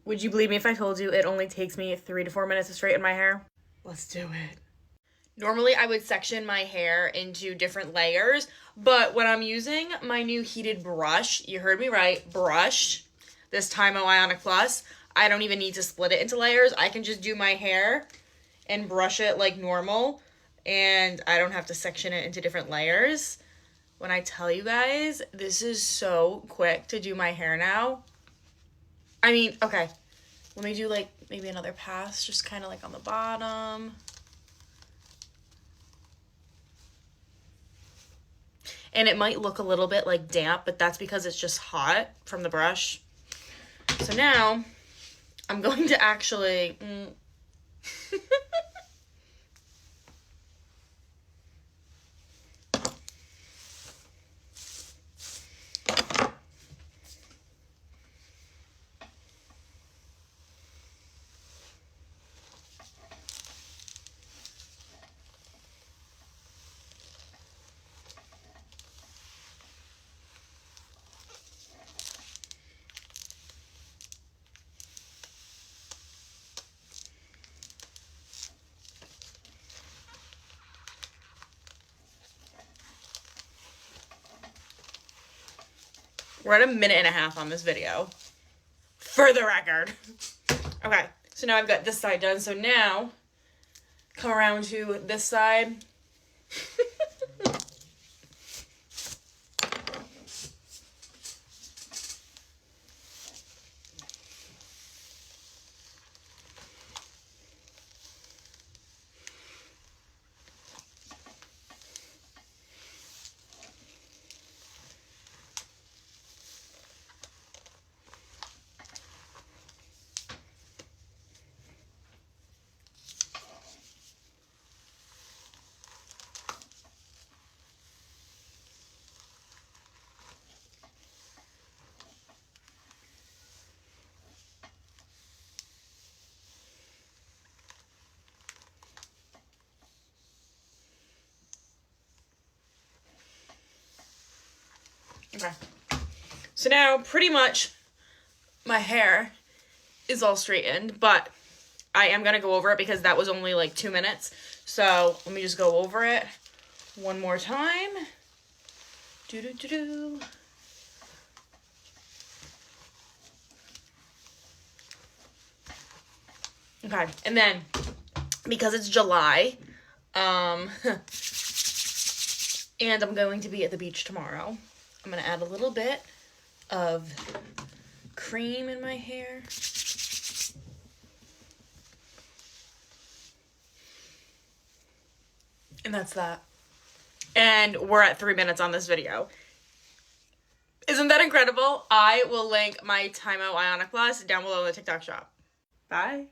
Would you believe me if I told you it only takes me 3 to 4 minutes to straighten my hair? Let's do it. Normally I would section my hair into different layers, but when I'm using my new heated brush, you heard me right, brush, this Time Ionic Plus, I don't even need to split it into layers. I can just do my hair and brush it like normal, and I don't have to section it into different layers. When I tell you guys, this is so quick to do my hair now. I mean, okay, let me do like maybe another pass, just kind of like on the bottom. And it might look a little bit like damp, but that's because it's just hot from the brush. So now I'm going to actually... We're at a minute and a half on this video, for the record. Okay, so now I've got this side done. So now, come around to this side. Okay, so now pretty much my hair is all straightened, but I am going to go over it because that was only like 2 minutes. So let me just go over it one more time. Do-do-do-do. Okay, and then because it's July, and I'm going to be at the beach tomorrow, I'm going to add a little bit of cream in my hair. And that's that. And we're at 3 minutes on this video. Isn't that incredible? I will link my Time Ionic Plus down below in the TikTok shop. Bye.